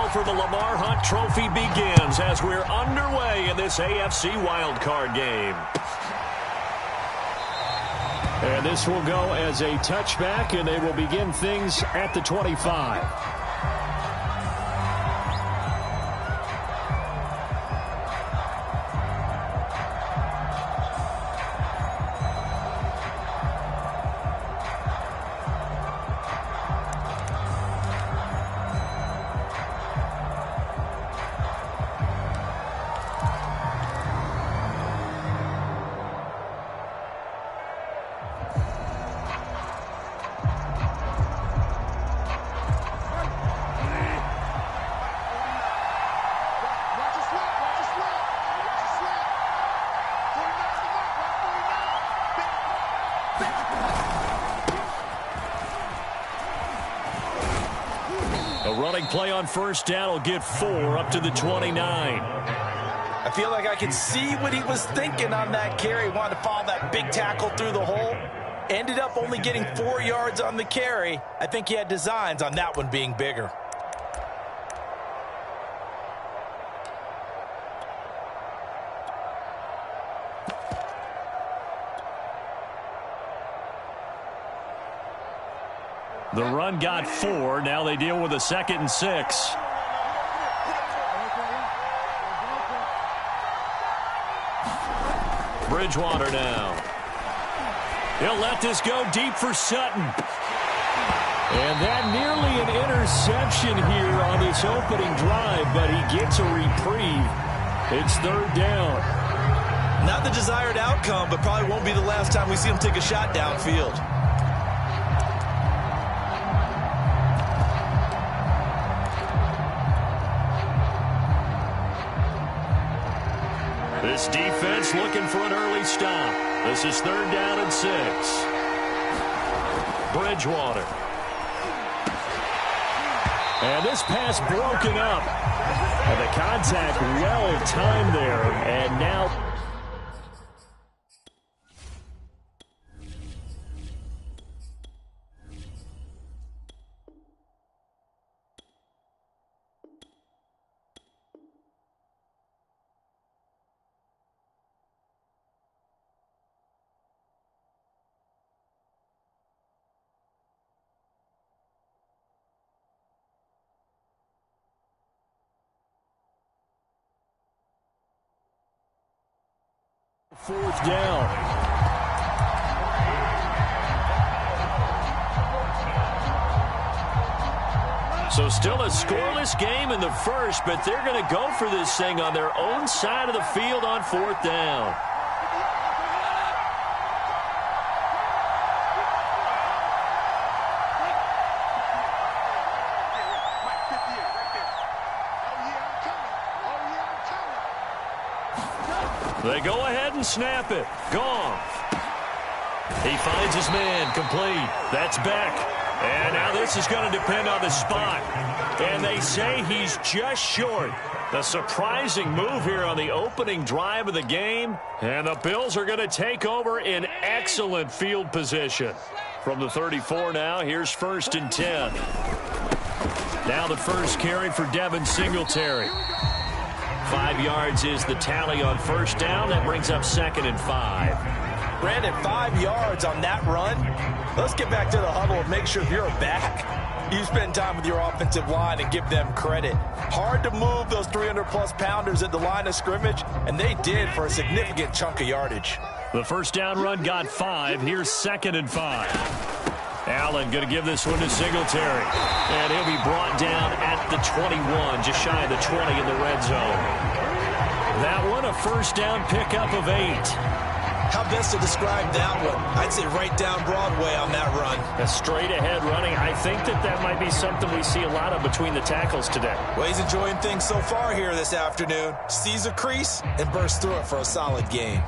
battle for the Lamar Hunt Trophy begins as we're underway in this AFC wildcard game. And this will go as a touchback, and they will begin things at the 25. Play on first down will get 4 up to the 29. I feel like I can see what he was thinking on that carry. Wanted to follow that big tackle through the hole. Ended up only getting 4 yards on the carry. I think he had designs on that one being bigger. The run got 4. Now they deal with a 2nd and 6. Bridgewater now. He'll let this go deep for Sutton. And that nearly an interception here on this opening drive, but he gets a reprieve. It's 3rd down. Not the desired outcome, but probably won't be the last time we see him take a shot downfield. This defense looking for an early stop. This is 3rd down and 6. Bridgewater. And this pass broken up. And the contact well timed there. And now... Fourth down. So still a scoreless game in the first, but they're going to go for this thing on their own side of the field on 4th down. They go ahead and snap it. Goff. He finds his man. Complete. That's Beck. And now this is going to depend on the spot. And they say he's just short. The surprising move here on the opening drive of the game. And the Bills are going to take over in excellent field position. From the 34 now, here's 1st and 10. Now the first carry for Devin Singletary. 5 yards is the tally on first down. That brings up 2nd and 5. Brandon, 5 yards on that run. Let's get back to the huddle and make sure if you're a back, you spend time with your offensive line and give them credit. Hard to move those 300-plus pounders at the line of scrimmage, and they did for a significant chunk of yardage. The first down run got 5. Here's 2nd and 5. Allen going to give this one to Singletary. And he'll be brought down at the 21, just shy of the 20 in the red zone. That one, a first down pickup of 8. How best to describe that one? I'd say right down Broadway on that run. A straight ahead running. I think that might be something we see a lot of between the tackles today. Well, he's enjoying things so far here this afternoon. Sees a crease and bursts through it for a solid gain.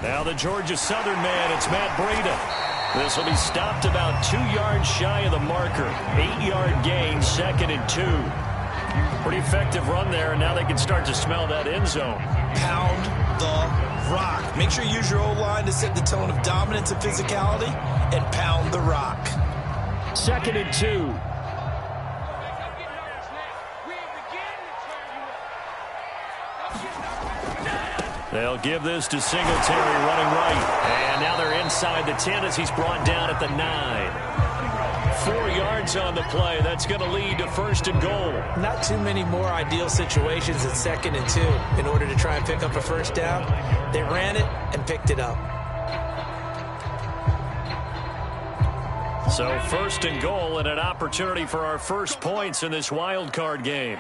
Now the Georgia Southern man, it's Matt Breida. This will be stopped about 2 yards shy of the marker. 8-yard gain, 2nd and 2. Pretty effective run there, and now they can start to smell that end zone. Pound the rock. Make sure you use your O-line to set the tone of dominance and physicality and pound the rock. 2nd and 2. They'll give this to Singletary running right. And now they're inside the 10 as he's brought down at the 9. 4 yards on the play. That's going to lead to 1st and goal. Not too many more ideal situations in 2nd and 2 in order to try and pick up a first down. They ran it and picked it up. So 1st and goal and an opportunity for our first points in this wild card game.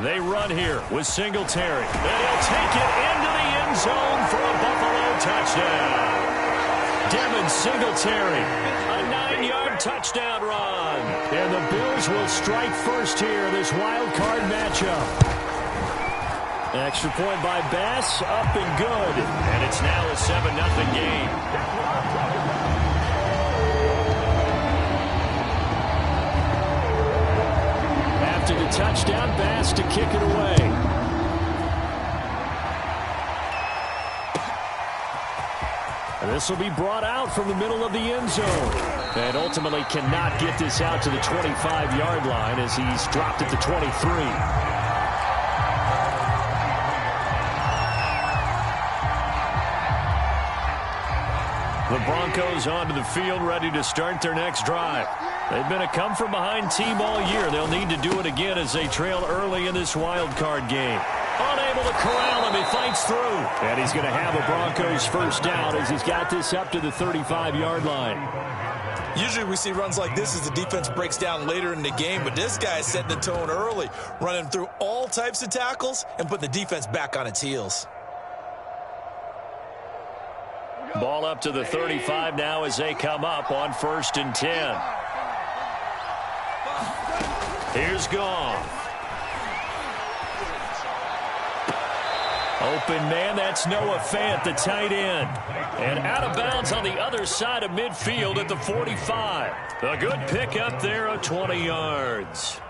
They run here with Singletary. And he'll take it into the end zone for a Buffalo touchdown. Devin Singletary, a 9-yard touchdown run. And the Bills will strike first here in this wild card matchup. Extra point by Bass, up and good. And it's now a 7-0 game. After the touchdown, Bass to kick it away. And this will be brought out from the middle of the end zone. And ultimately cannot get this out to the 25-yard line as he's dropped at the 23. The Broncos onto the field, ready to start their next drive. They've been a come-from-behind team all year. They'll need to do it again as they trail early in this wild card game. Unable to corral him. He fights through. And he's going to have a Broncos first down as he's got this up to the 35-yard line. Usually we see runs like this as the defense breaks down later in the game, but this guy is setting the tone early, running through all types of tackles and putting the defense back on its heels. Ball up to the 35 now as they come up on 1st and 10. Here's Goff. Open man, that's Noah Fant, the tight end. And out of bounds on the other side of midfield at the 45. A good pick up there of 20 yards.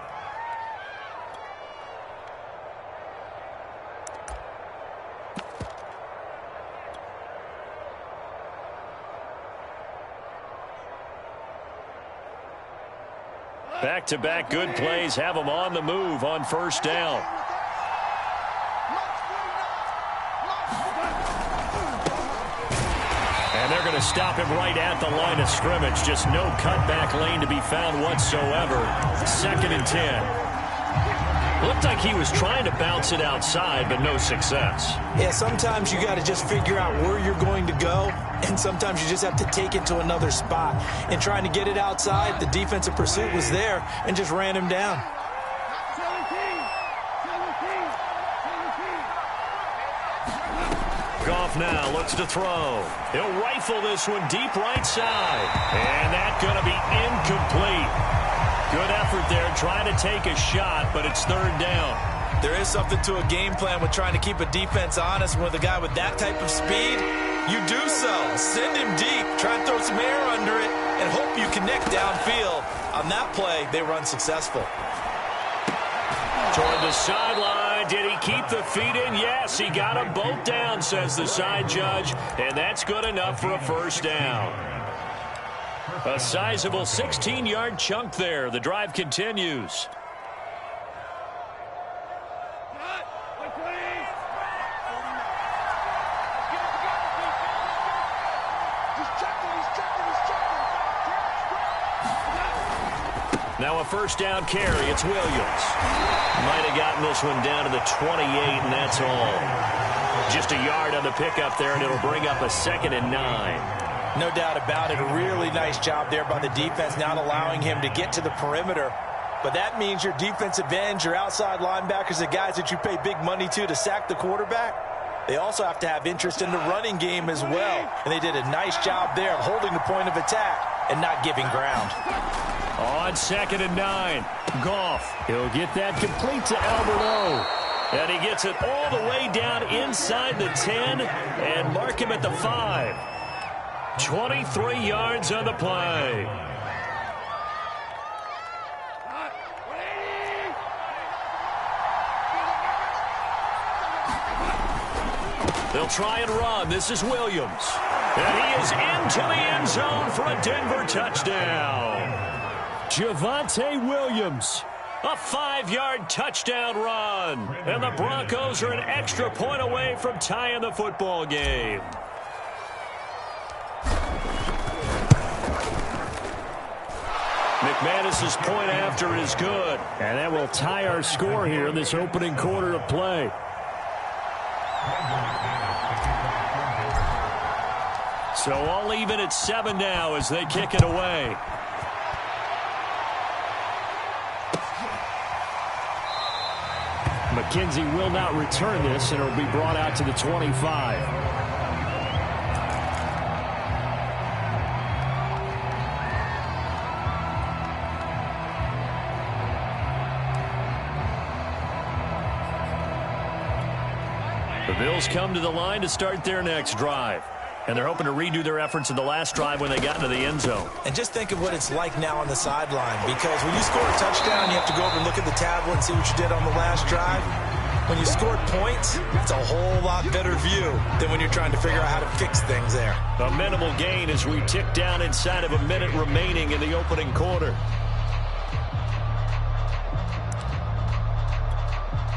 Back-to-back good plays have them on the move on 1st down. And they're going to stop him right at the line of scrimmage. Just no cutback lane to be found whatsoever. 2nd and 10. Looked like he was trying to bounce it outside, but no success. Yeah, sometimes you got to just figure out where you're going to go, and sometimes you just have to take it to another spot. And trying to get it outside, the defensive pursuit was there and just ran him down. Goff now looks to throw. He'll rifle this one deep right side. And that's going to be incomplete. Good effort there trying to take a shot, but it's 3rd down. There is something to a game plan with trying to keep a defense honest. With a guy with that type of speed, you do so. Send him deep, try and throw some air under it, and hope you connect downfield. On that play, they were unsuccessful. Toward the sideline. Did he keep the feet in? Yes, he got them both down, says the side judge, and that's good enough for a 1st down. A sizable 16-yard chunk there. The drive continues. Now a 1st down carry. It's Williams. Might have gotten this one down to the 28, and that's all. Just a yard on the pickup there, and it'll bring up a 2nd and 9. No doubt about it. A really nice job there by the defense, not allowing him to get to the perimeter. But that means your defensive ends, your outside linebackers, the guys that you pay big money to sack the quarterback, they also have to have interest in the running game as well. And they did a nice job there of holding the point of attack and not giving ground. On 2nd and 9, Goff. He'll get that complete to Alberto. And he gets it all the way down inside the 10 and mark him at the 5. 23 yards on the play. They'll try and run. This is Williams. And he is into the end zone for a Denver touchdown. Javonte Williams. A 5-yard touchdown run. And the Broncos are an extra point away from tying the football game. McManus's point after is good. And that will tie our score here in this opening quarter of play. So all even at 7 now as they kick it away. McKenzie will not return this, and it will be brought out to the 25. The Bills come to the line to start their next drive. And they're hoping to redo their efforts in the last drive when they got into the end zone. And just think of what it's like now on the sideline, because when you score a touchdown, you have to go over and look at the tablet and see what you did on the last drive. When you scored points, it's a whole lot better view than when you're trying to figure out how to fix things there. A minimal gain as we tick down inside of a minute remaining in the opening quarter.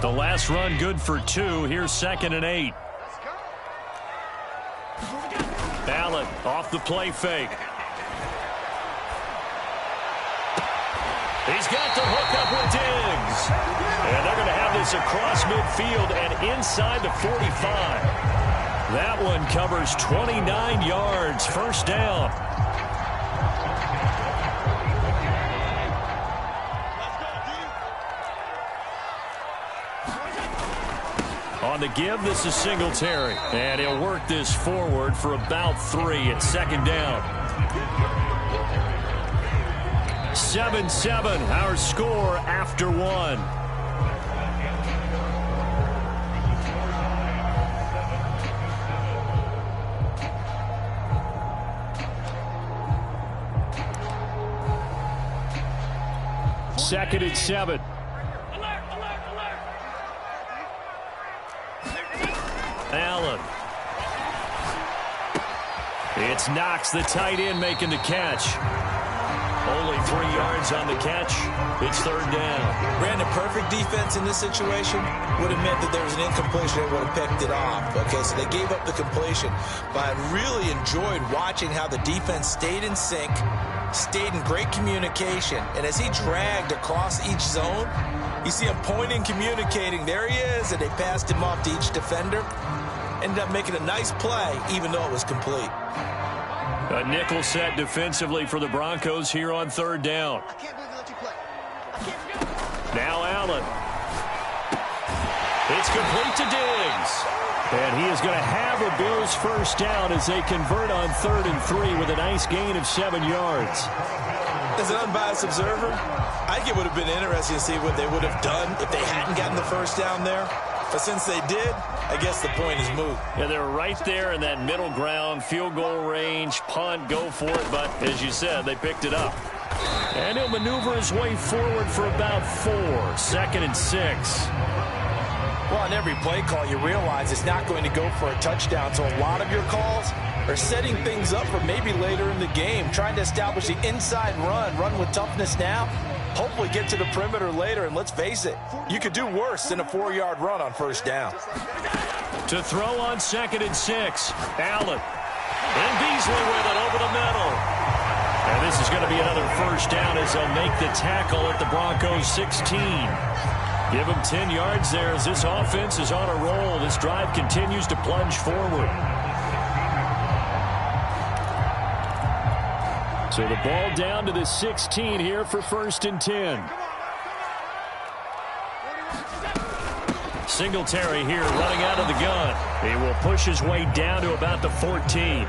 The last run good for 2. Here's 2nd and 8. Allen off the play fake. He's got the hook up with Diggs. And they're going to have this across midfield and inside the 45. That one covers 29 yards. First down. On the give, this is Singletary. And he'll work this forward for about 3 at 2nd down. 7-7, our score after 1. Second and 7. Allen. It's Knox, the tight end, making the catch. Only 3 yards on the catch. It's 3rd down. Brandon, perfect defense in this situation would have meant that there was an incompletion that would have picked it off. Okay, so they gave up the completion. But I really enjoyed watching how the defense stayed in sync, stayed in great communication. And as he dragged across each zone, you see him pointing, communicating. There he is, and they passed him off to each defender. Ended up making a nice play, even though it was complete. A nickel set defensively for the Broncos here on 3rd down. Now Allen. It's complete to Diggs. And he is going to have a Bills first down as they convert on 3rd and 3 with a nice gain of 7 yards. As an unbiased observer, I think it would have been interesting to see what they would have done if they hadn't gotten the first down there. But since they did, I guess the point is moot. Yeah, they're right there in that middle ground, field goal range, punt, go for it. But as you said, they picked it up. And he'll maneuver his way forward for about 4. 2nd and 6. Well, on every play call, you realize it's not going to go for a touchdown. So a lot of your calls are setting things up for maybe later in the game, trying to establish the inside run with toughness now. Hopefully get to the perimeter later, and let's face it, you could do worse than a 4-yard run on 1st down. To throw on 2nd and 6, Allen. And Beasley with it over the middle. And this is going to be another first down as they'll make the tackle at the Broncos 16. Give them 10 yards there as this offense is on a roll. This drive continues to plunge forward. So the ball down to the 16 here for 1st and 10. Singletary here running out of the gun. He will push his way down to about the 14.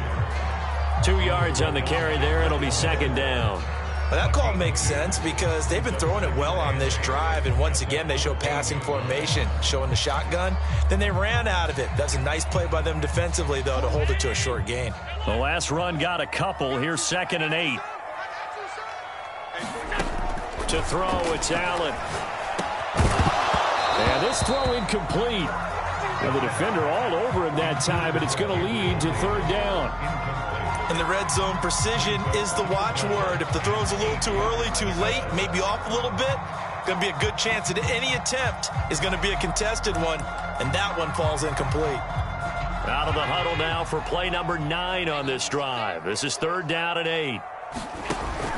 2 yards on the carry there. It'll be 2nd down. Well, that call makes sense because they've been throwing it well on this drive, and once again they show passing formation, showing the shotgun. Then they ran out of it. That's a nice play by them defensively, though, to hold it to a short gain. The last run got a couple. Here's 2nd and 8. To throw, it's Allen. And this throw incomplete. And the defender all over him that time, and it's going to lead to third down. In the red zone, precision is the watchword. If the throw's a little too early, too late, maybe off a little bit, going to be a good chance that any attempt is going to be a contested one, and that one falls incomplete. Out of the huddle now for play number 9 on this drive. This is third down and 8.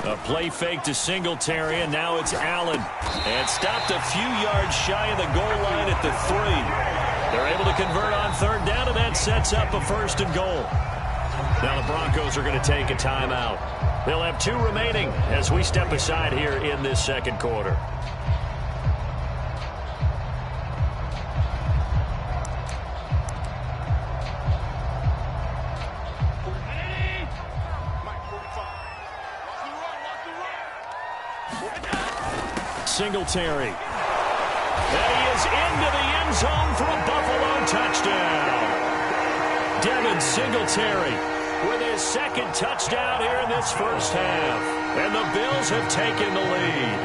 A play fake to Singletary, and now it's Allen. And stopped a few yards shy of the goal line at the 3. They're able to convert on third down, and that sets up a first and goal. Now the Broncos are going to take a timeout. They'll have 2 remaining as we step aside here in this second quarter. Singletary. And he is into the end zone for a Buffalo touchdown. Devin Singletary with his second touchdown here in this first half. And the Bills have taken the lead.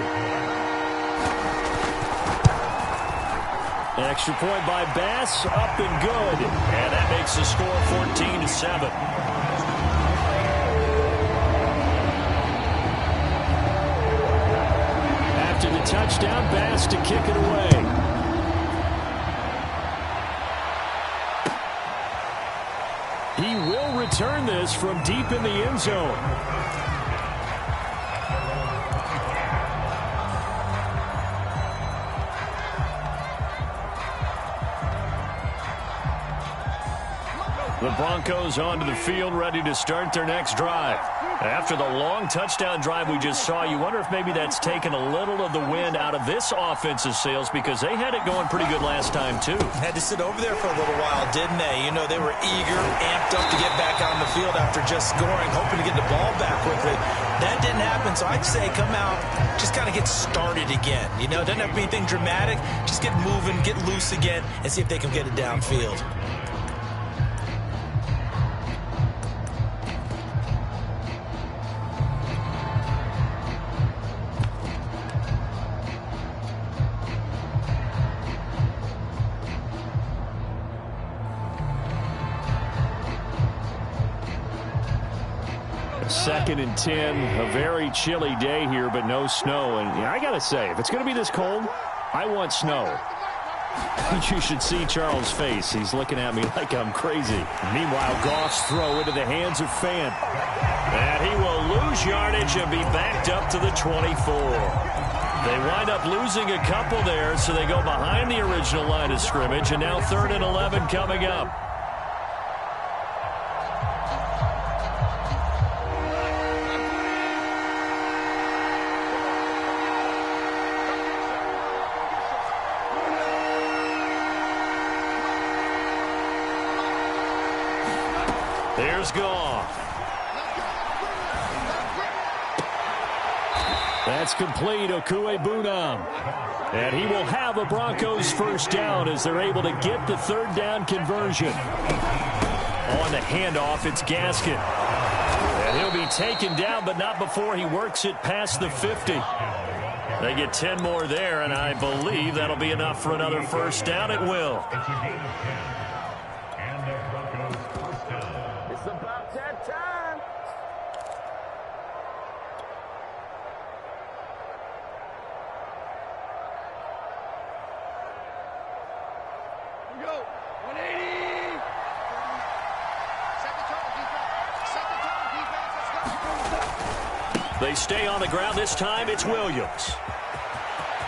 An extra point by Bass, up and good. And that makes the score 14-7. After the touchdown, Bass to kick it away. He will return this from deep in the end zone. The Broncos onto the field, ready to start their next drive. After the long touchdown drive we just saw, you wonder if maybe that's taken a little of the wind out of this offensive sails, because they had it going pretty good last time, too. Had to sit over there for a little while, didn't they? You know, they were eager, amped up to get back on the field after just scoring, hoping to get the ball back quickly. That didn't happen, so I'd say come out, just kind of get started again. You know, it doesn't have to be anything dramatic. Just get moving, get loose again, and see if they can get it downfield. Second and 10, a very chilly day here, but no snow. And I got to say, if it's going to be this cold, I want snow. You should see Charles' face. He's looking at me like I'm crazy. Meanwhile, Goff's throw into the hands of Fant. And he will lose yardage and be backed up to the 24. They wind up losing a couple there, so they go behind the original line of scrimmage, and now 3rd and 11 coming up. There's Goff. That's complete, Okuegbunam. And he will have a Broncos first down as they're able to get the third down conversion. On the handoff, it's Gaskin. And he'll be taken down, but not before he works it past the 50. They get 10 more there, and I believe that'll be enough for another first down. It will. They stay on the ground. This time it's Williams.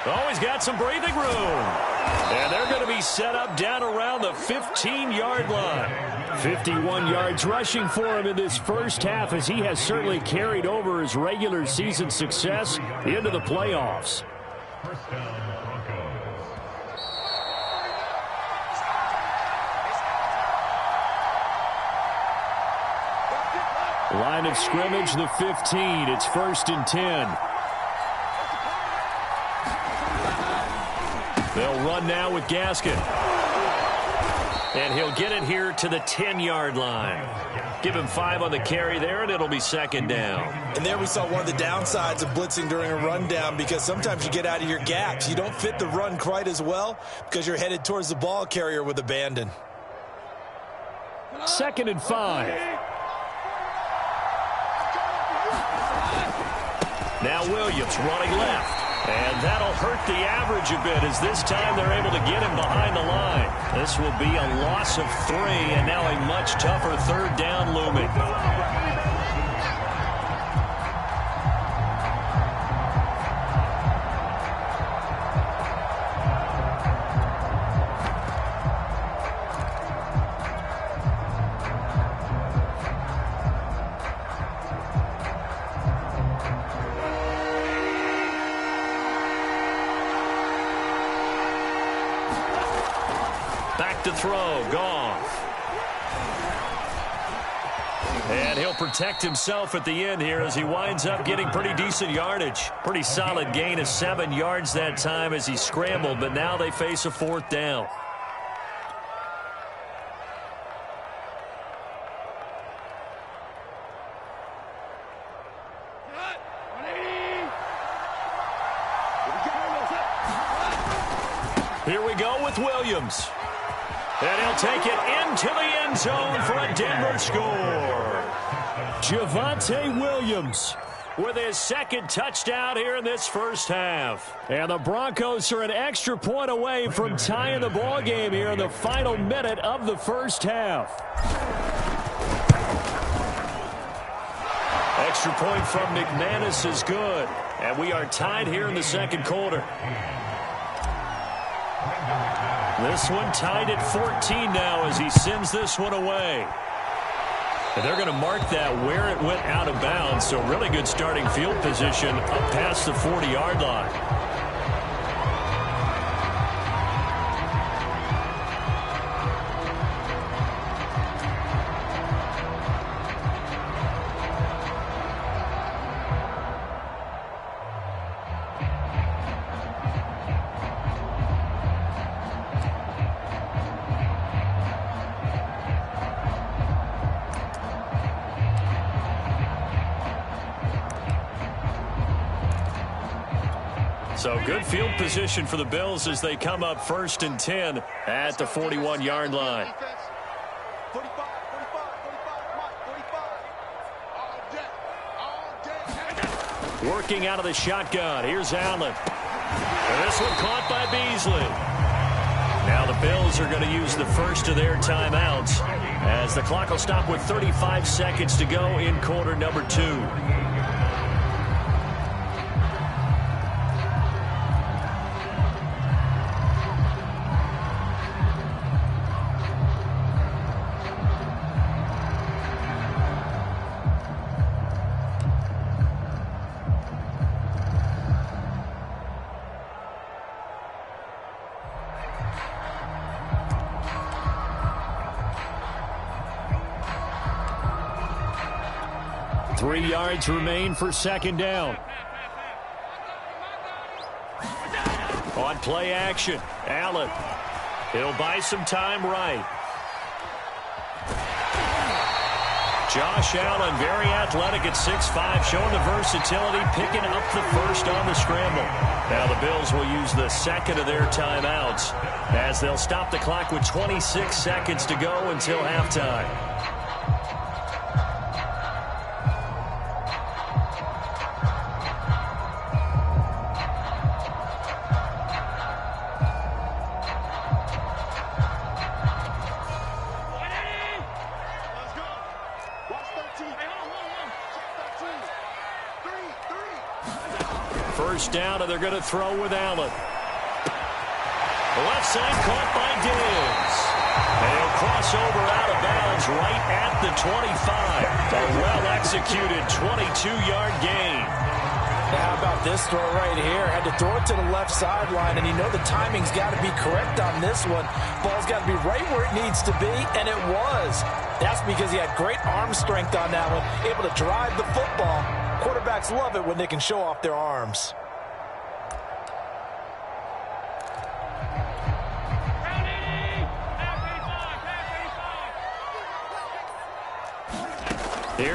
Oh, he's got some breathing room. And they're going to be set up down around the 15-yard line. 51 yards rushing for him in this first half, as he has certainly carried over his regular season success into the playoffs. Line of scrimmage, the 15. It's 1st and 10. They'll run now with Gaskin. And he'll get it here to the 10-yard line. Give him 5 on the carry there, and it'll be second down. And there we saw one of the downsides of blitzing during a rundown, because sometimes you get out of your gaps. You don't fit the run quite as well because you're headed towards the ball carrier with abandon. 2nd and 5. Now Williams running left. And that'll hurt the average a bit, as this time they're able to get him behind the line. This will be a loss of 3, and now a much tougher 3rd down looming. To throw, Goff. And he'll protect himself at the end here as he winds up getting pretty decent yardage. Pretty solid gain of 7 yards that time as he scrambled, but now they face a 4th down. Here we go with Williams. And he'll take it into the end zone for a Denver score. Javonte Williams with his 2nd touchdown here in this first half. And the Broncos are an extra point away from tying the ball game here in the final minute of the first half. Extra point from McManus is good. And we are tied here in the 2nd quarter. This one tied at 14 now as he sends this one away. And they're going to mark that where it went out of bounds, so really good starting field position up past the 40-yard line. So good field position for the Bills as they come up 1st and 10 at the 41-yard line. Working out of the shotgun. Here's Allen. And this one caught by Beasley. Now the Bills are going to use the first of their timeouts as the clock will stop with 35 seconds to go in quarter number 2. Three yards remain for 2nd down. On play action, Allen. He'll buy some time right. Josh Allen, very athletic at 6'5", showing the versatility, picking up the first on the scramble. Now the Bills will use the 2nd of their timeouts as they'll stop the clock with 26 seconds to go until halftime. First down, and they're going to throw with Allen. The left side caught by Diggs. And he'll cross over out of bounds right at the 25. A well-executed 22-yard gain. How about this throw right here? Had to throw it to the left sideline, and you know the timing's got to be correct on this one. Ball's got to be right where it needs to be, and it was. That's because he had great arm strength on that one, able to drive the football. Quarterbacks love it when they can show off their arms.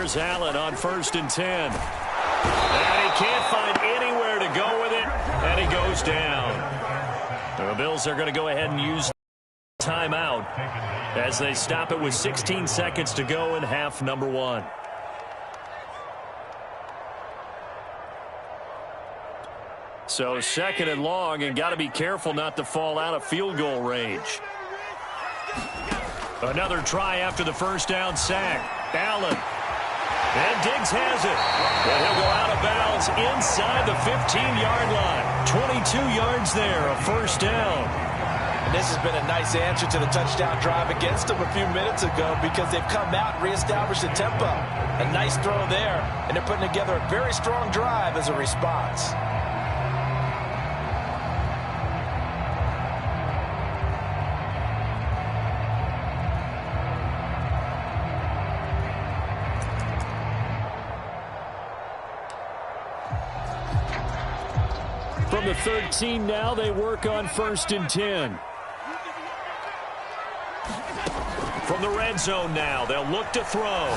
Here's Allen on 1st and 10. And he can't find anywhere to go with it, and he goes down. The Bills are going to go ahead and use timeout as they stop it with 16 seconds to go in half number 1. So 2nd and long, and got to be careful not to fall out of field goal range. Another try after the first down sack. Allen. And Diggs has it. And he'll go out of bounds inside the 15-yard line. 22 yards there, a first down. And this has been a nice answer to the touchdown drive against them a few minutes ago because they've come out and reestablished the tempo. A nice throw there, and they're putting together a very strong drive as a response. From the 13 now, they work on 1st and 10. From the red zone now, they'll look to throw.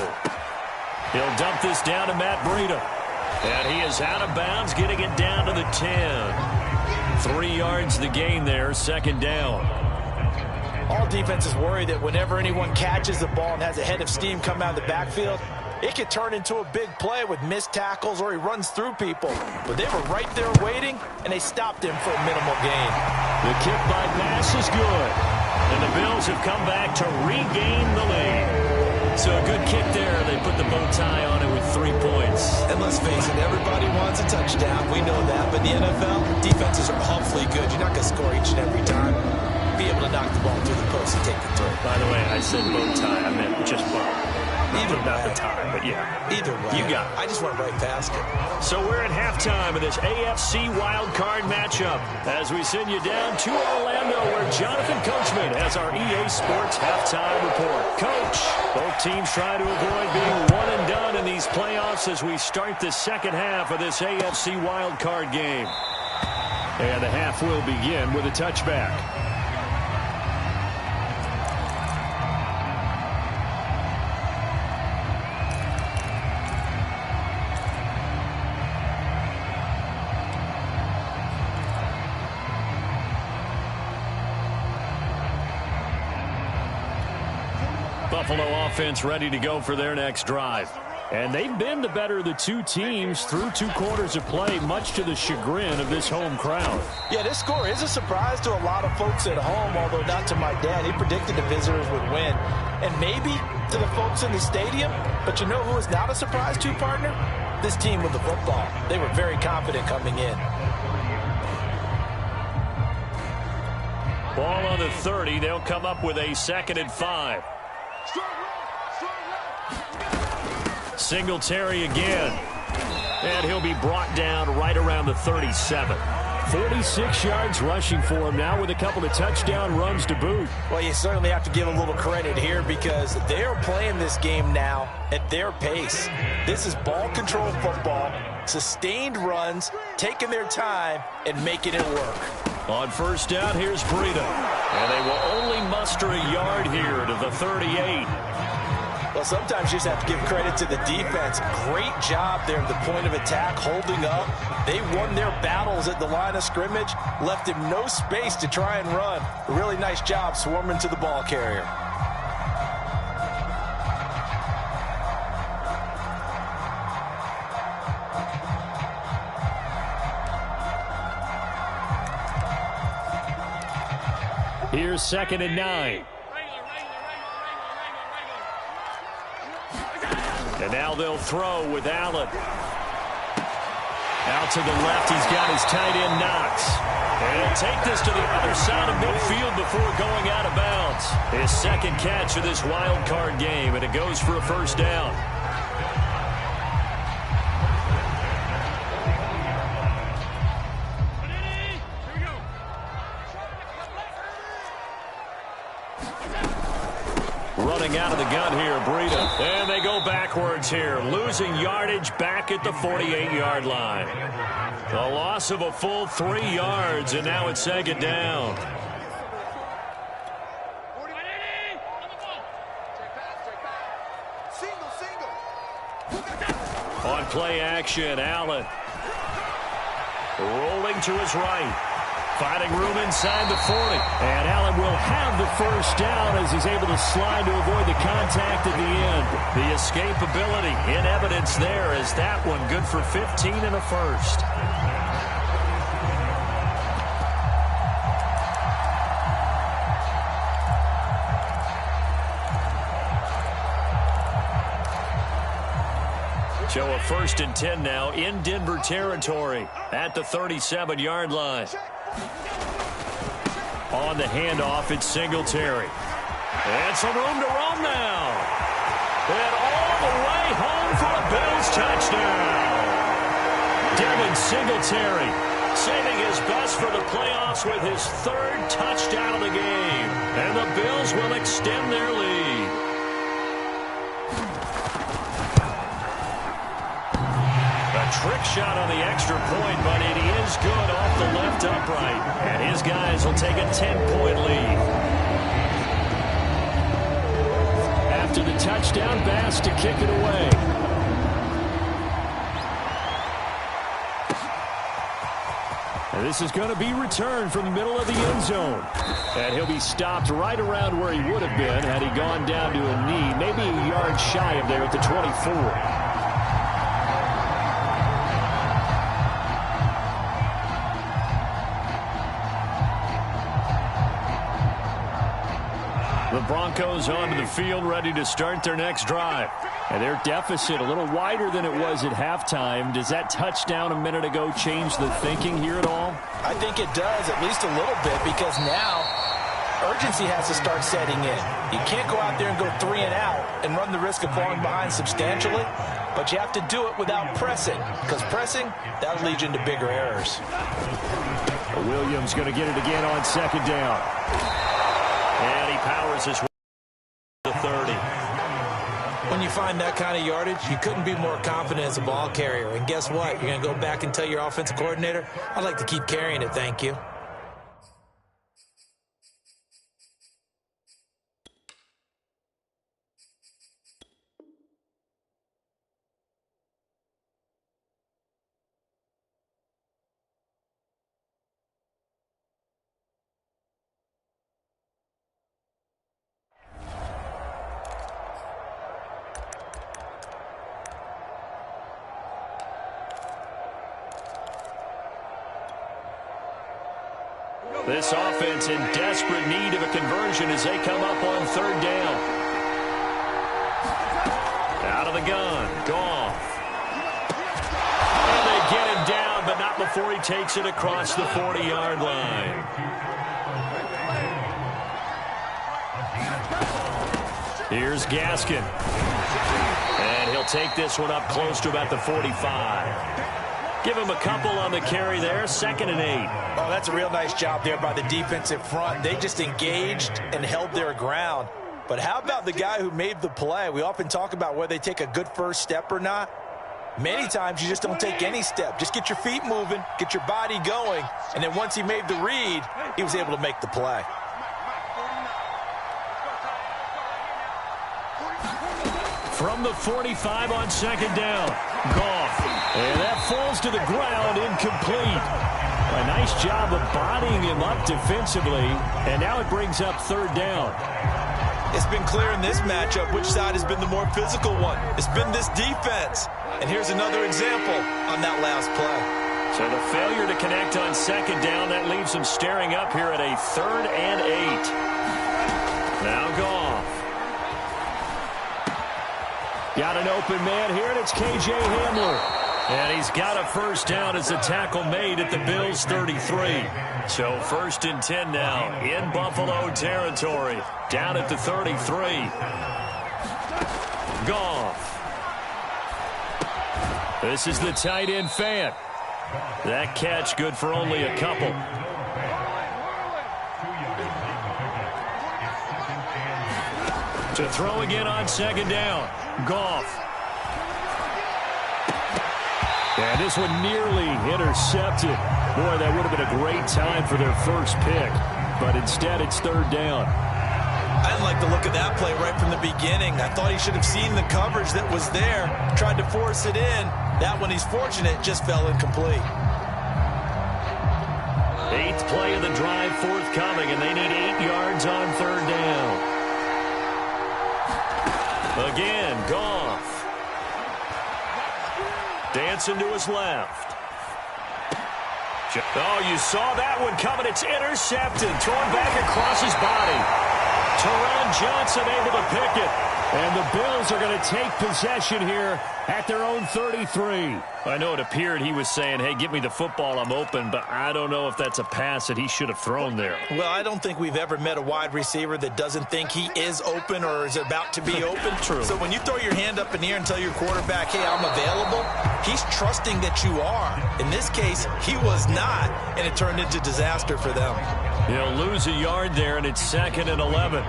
He'll dump this down to Matt Breida. And he is out of bounds, getting it down to the 10. 3 yards the gain there, 2nd down. All defenses worry that whenever anyone catches the ball and has a head of steam come out of the backfield, it could turn into a big play with missed tackles or he runs through people. But they were right there waiting, and they stopped him for a minimal gain. The kick by pass is good. And the Bills have come back to regain the lead. So a good kick there. They put the bow tie on it with 3 points. And let's face it, everybody wants a touchdown. We know that. But in the NFL, defenses are awfully good. You're not going to score each and every time. Be able to knock the ball through the post and take it through. By the way, I said bow tie. I meant just bow. Either not the time, but yeah. Either way. You got it. I just went right past it. So we're at halftime of this AFC wildcard matchup as we send you down to Orlando where Jonathan Coachman has our EA Sports halftime report. Coach, both teams try to avoid being one and done in these playoffs as we start the second half of this AFC wildcard game. And the half will begin with a touchback. Buffalo offense ready to go for their next drive. And they've been the better of the two teams through 2 quarters of play, much to the chagrin of this home crowd. Yeah, this score is a surprise to a lot of folks at home, although not to my dad. He predicted the visitors would win. And maybe to the folks in the stadium. But you know who is not a surprise to, partner? This team with the football. They were very confident coming in. Ball on the 30. They'll come up with a 2nd and 5. Singletary again. And he'll be brought down right around the 37. 46 yards rushing for him now with a couple of touchdown runs to boot. Well, you certainly have to give a little credit here because they're playing this game now at their pace. This is ball control football, sustained runs, taking their time, and making it work. On 1st down, here's Breida. And they will only muster a yard here to the 38. Well, sometimes you just have to give credit to the defense. Great job there at the point of attack, holding up. They won their battles at the line of scrimmage, left him no space to try and run. A really nice job swarming to the ball carrier. Here's 2nd and 9. And now they'll throw with Allen. Out to the left, he's got his tight end Knox. And he'll take this to the other side of midfield before going out of bounds. His 2nd catch of this wild card game, and it goes for a 1st down. Running out of the gun here, Breida. And they go backwards here, losing yardage back at the 48-yard line. A loss of a full 3 yards, and now it's 2nd down. play action. Allen rolling to his right. Finding room inside the 40. And Allen will have the first down as he's able to slide to avoid the contact at the end. The escapability in evidence there as that one good for 15 and a first. So a 1st and 10 now in Denver territory at the 37-yard line. On the handoff, it's Singletary. And some room to roam now. And all the way home for a Bills touchdown. Devin Singletary saving his best for the playoffs with his 3rd touchdown of the game. And the Bills will extend their lead. Trick shot on the extra point, but it is good off the left upright. And his guys will take a 10-point lead. After the touchdown, Bass to kick it away. And this is going to be returned from the middle of the end zone. And he'll be stopped right around where he would have been had he gone down to a knee, maybe a yard shy of there at the 24. The Broncos onto the field, ready to start their next drive. And their deficit a little wider than it was at halftime. Does that touchdown a minute ago change the thinking here at all? I think it does, at least a little bit, because now urgency has to start setting in. You can't go out there and go 3 and out and run the risk of falling behind substantially, but you have to do it without pressing, because pressing, that'll lead you into bigger errors. Williams going to get it again on 2nd down. And he powers his way to 30. When you find that kind of yardage, you couldn't be more confident as a ball carrier. And guess what? You're going to go back and tell your offensive coordinator, I'd like to keep carrying it, thank you. This offense in desperate need of a conversion as they come up on 3rd down. Out of the gun, Goff. And they get him down, but not before he takes it across the 40-yard line. Here's Gaskin. And he'll take this one up close to about the 45. Give him a couple on the carry there, 2nd and 8. Oh, that's a real nice job there by the defensive front. They just engaged and held their ground. But how about the guy who made the play? We often talk about whether they take a good first step or not. Many times you just don't take any step. Just get your feet moving, get your body going, and then once he made the read, he was able to make the play. From the 45 on 2nd down, Goff. And that falls to the ground, incomplete. A nice job of bodying him up defensively, and now it brings up 3rd down. It's been clear in this matchup which side has been the more physical one. It's been this defense. And here's another example on that last play. So the failure to connect on 2nd down, that leaves him staring up here at a 3rd and 8. Now Goff. Got an open man here, and it's K.J. Hamler. And he's got a first down as the tackle made at the Bills' 33. So 1st and 10 now in Buffalo territory. Down at the 33. Goff. This is the tight end Fant. That catch good for only a couple. To throw again on 2nd down. Goff. And this one nearly intercepted. Boy, that would have been a great time for their first pick. But instead, it's 3rd down. I didn't like the look of that play right from the beginning. I thought he should have seen the coverage that was there, tried to force it in, That one, he's fortunate, just fell incomplete. 8th play of the drive forthcoming, and they need 8 yards on 3rd down. Again, Goff. Dancing to his left. Oh, you saw that one coming. It's intercepted. Thrown back across his body. Teron Johnson able to pick it. And the Bills are going to take possession here at their own 33. I know it appeared he was saying, hey, give me the football, I'm open, but I don't know if that's a pass that he should have thrown there. Well, I don't think we've ever met a wide receiver that doesn't think he is open or is about to be open. True. So when you throw your hand up in the air and tell your quarterback, hey, I'm available, he's trusting that you are. In this case, he was not, and it turned into disaster for them. He'll lose a yard there, and it's 2nd and 11.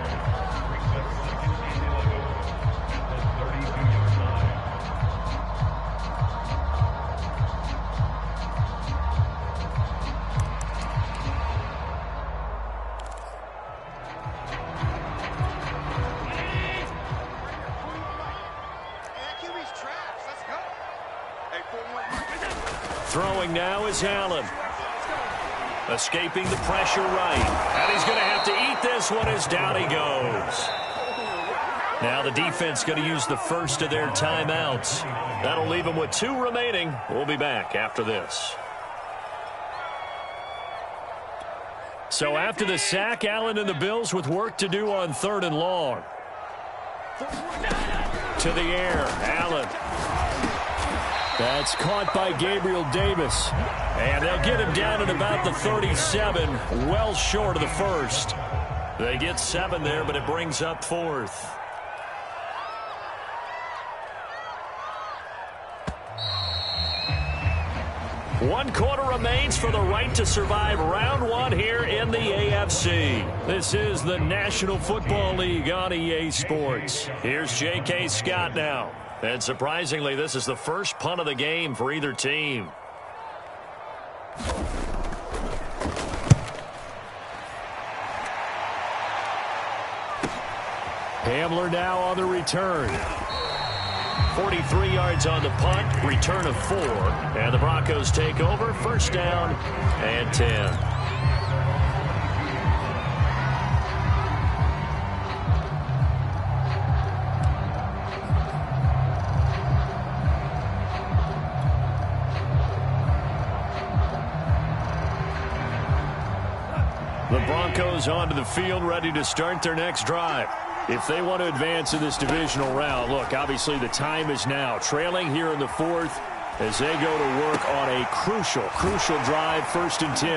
Throwing now is Allen. Escaping the pressure right. And he's going to have to eat this one as down he goes. Now the defense going to use the first of their timeouts. That'll leave them with 2 remaining. We'll be back after this. So after the sack, Allen and the Bills with work to do on 3rd and long. To the air, Allen. That's caught by Gabriel Davis. And they'll get him down at about the 37, well short of the first. They get 7 there, but it brings up 4th. One quarter remains for the right to survive round 1 here in the AFC. This is the National Football League on EA Sports. Here's J.K. Scott now. And surprisingly, this is the first punt of the game for either team. Hamler now on the return. 43 yards on the punt, return of 4. And the Broncos take over, 1st down and 10. The Broncos onto the field, ready to start their next drive. If they want to advance in this divisional round, look, obviously the time is now. Trailing here in the 4th as they go to work on a crucial drive, 1st and 10.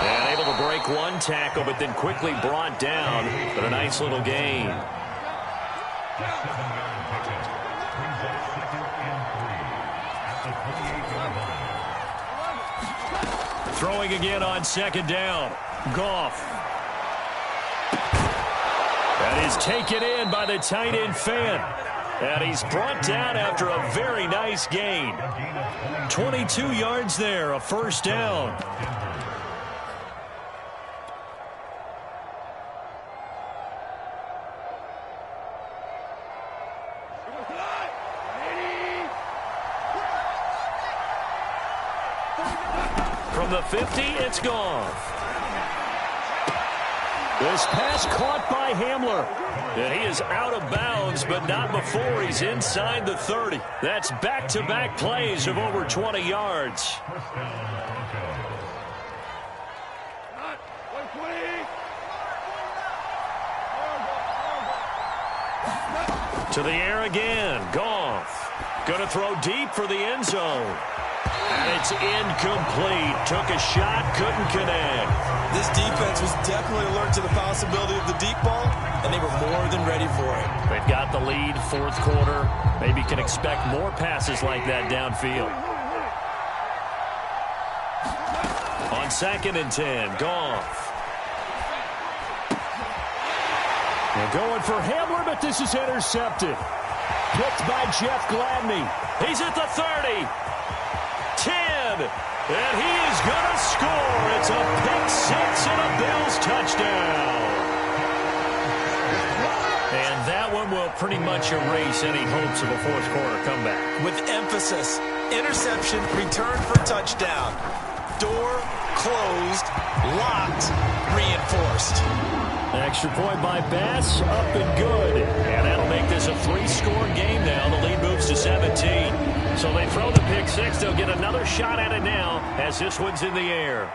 And able to break one tackle, but then quickly brought down, but a nice little gain. Throwing again on 2nd down. Goff. That is taken in by the tight end Fan. And he's brought down after a very nice gain. 22 yards there, a 1st down. From the 50, it's Goff. This pass caught by Hamler. And he is out of bounds, but not before he's inside the 30. That's back-to-back plays of over 20 yards. To the air again. Goff. Going to throw deep for the end zone. And it's incomplete. Took a shot, couldn't connect. This defense was definitely alert to the possibility of the deep ball, and they were more than ready for it. They've got the lead, 4th quarter. Maybe can expect more passes like that downfield. On 2nd and 10, Goff. They're going for Hamler, but this is intercepted. Picked by Jeff Gladney. He's at the 30. 10, and he is going to score. It's a pick 6 and a Bills touchdown. And that one will pretty much erase any hopes of a fourth quarter comeback. With emphasis, interception, return for touchdown. Door closed, locked, reinforced. An extra point by Bass, up and good. And that'll make this a three-score game now. The lead moves to 17. So they throw the pick six. They'll get another shot at it now as this one's in the air.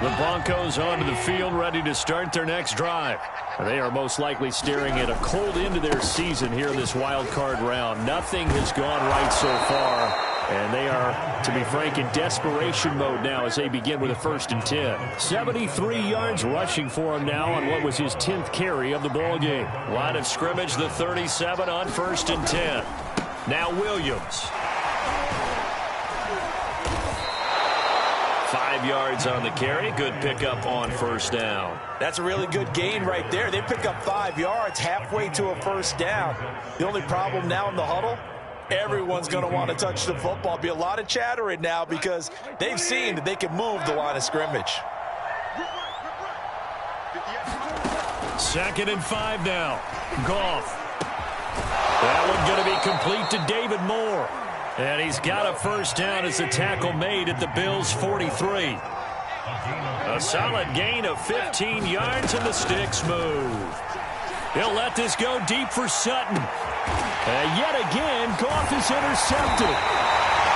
The Broncos onto the field, ready to start their next drive. They are most likely staring at a cold end of their season here in this wild card round. Nothing has gone right so far, and they are, to be frank, in desperation mode now as they begin with a 1st and 10. 73 yards rushing for him now on what was his 10th carry of the ball game. Line of scrimmage, the 37 on 1st and 10. Now Williams. 5 yards on the carry. Good pickup on 1st down. That's a really good gain right there. They pick up 5 yards halfway to a 1st down. The only problem now in the huddle, everyone's going to want to touch the football. Be a lot of chattering now because they've seen that they can move the line of scrimmage. 2nd and 5 now. Goff. That one going to be complete to David Moore. And he's got a 1st down as the tackle made at the Bills' 43. A solid gain of 15 yards, and the sticks move. He'll let this go deep for Sutton. And yet again, Goff is intercepted.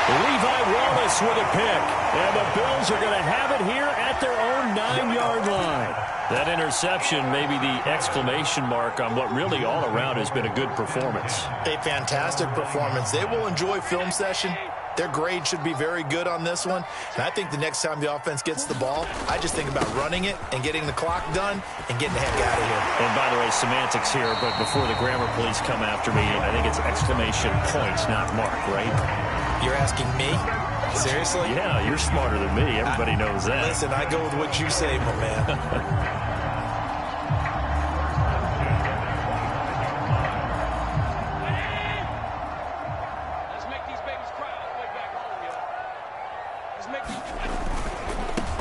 Levi Wallace with a pick. And the Bills are going to have it here at their own 9-yard line. That interception may be the exclamation mark on what really all around has been a good performance. A fantastic performance. They will enjoy film session. Their grade should be very good on this one. And I think the next time the offense gets the ball, I just think about running it and getting the clock done and getting the heck out of here. And by the way, semantics here, but before the grammar police come after me, I think it's exclamation point, not mark, right? You're asking me? Seriously? Yeah, you're smarter than me. Everybody knows that. Listen, I go with what you say, my man.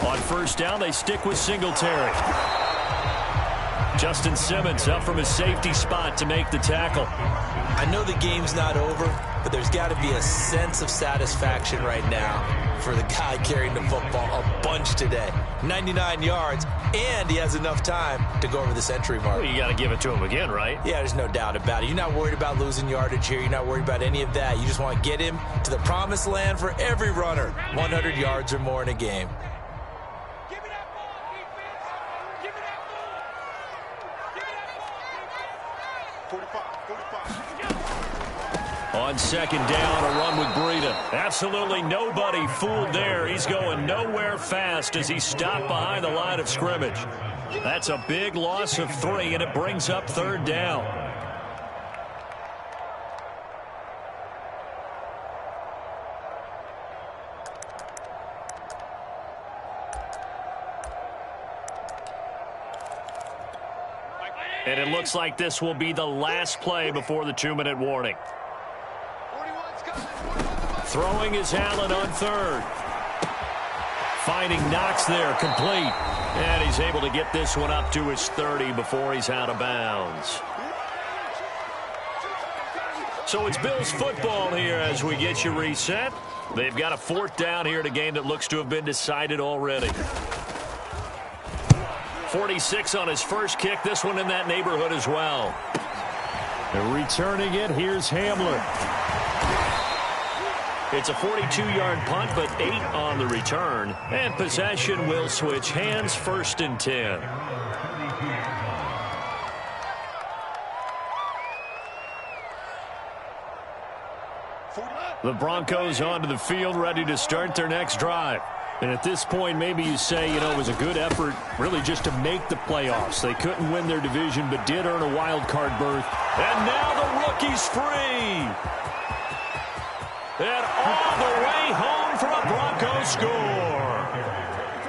On 1st down, they stick with Singletary. Justin Simmons up from his safety spot to make the tackle. I know the game's not over, but there's got to be a sense of satisfaction right now for the guy carrying the football a bunch today. 99 yards, and he has enough time to go over the century mark. Well, you got to give it to him again, right? Yeah, there's no doubt about it. You're not worried about losing yardage here. You're not worried about any of that. You just want to get him to the promised land for every runner. 100 yards or more in a game. On 2nd down, a run with Breida. Absolutely nobody fooled there. He's going nowhere fast as he stopped behind the line of scrimmage. That's a big loss of 3, and it brings up 3rd down. And it looks like this will be the last play before the 2-minute warning. Throwing is Allen on 3rd. Finding Knox there, complete. And he's able to get this one up to his 30 before he's out of bounds. So it's Bills football here as we get you reset. They've got a 4th down here in a game that looks to have been decided already. 46 on his first kick. This one in that neighborhood as well. And returning it, here's Hamler. It's a 42-yard punt, but 8 on the return. And possession will switch hands, 1st and 10. The Broncos onto the field, ready to start their next drive. And at this point, maybe you say, you know, it was a good effort really just to make the playoffs. They couldn't win their division, but did earn a wild card berth. And now the rookie's free. And all the way home for a Broncos score.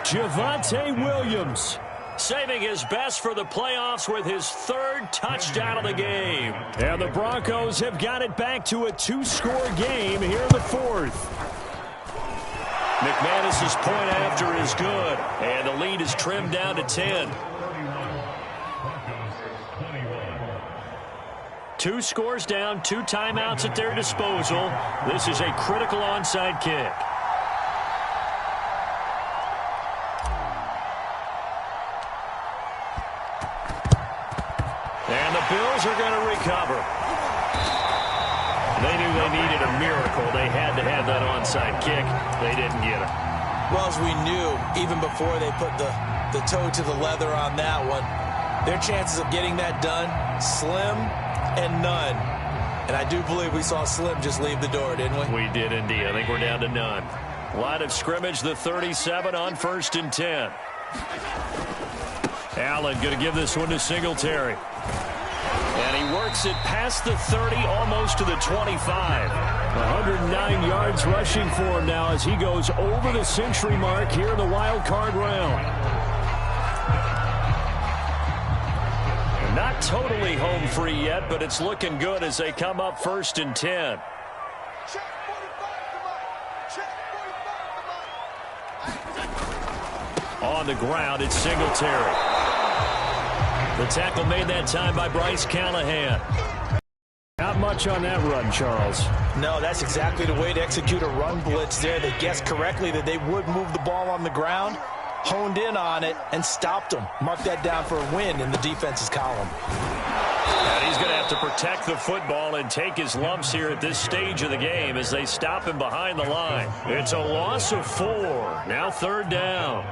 Javonte Williams saving his best for the playoffs with his third touchdown of the game. And the Broncos have got it back to a 2-score game here in the fourth. McManus's point after is good, and the lead is trimmed down to 10. 2 scores down, 2 timeouts at their disposal. This is a critical onside kick. And the Bills are going to recover. They knew they needed a miracle. They had to have that onside kick. They didn't get it. Well, as we knew, even before they put the toe to the leather on that one, their chances of getting that done, slim and none. And I do believe we saw Slim just leave the door, didn't we? We did indeed. I think we're down to none. Line of scrimmage, the 37 on 1st and 10. Allen going to give this one to Singletary. And he works it past the 30, almost to the 25. 109 yards rushing for him now as he goes over the century mark here in the wild card round. Not totally home free yet, but it's looking good as they come up 1st and 10. On the ground, it's Singletary. The tackle made that time by Bryce Callahan. Not much on that run, Charles. No, that's exactly the way to execute a run blitz there. They guessed correctly that they would move the ball on the ground, honed in on it, and stopped them. Mark that down for a win in the defense's column. And he's going to have to protect the football and take his lumps here at this stage of the game as they stop him behind the line. It's a loss of 4. Now 3rd down.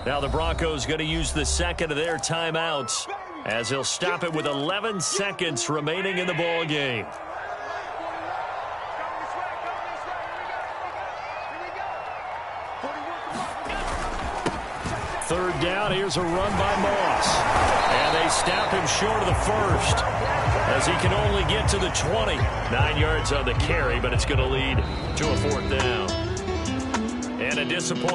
Now the Broncos going to use the second of their timeouts as he'll stop it with 11 seconds remaining in the ball game. Third down, here's a run by Moss. And they stop him short of the first as he can only get to the 20. 9 yards on the carry, but it's going to lead to a 4th down. And a disappointing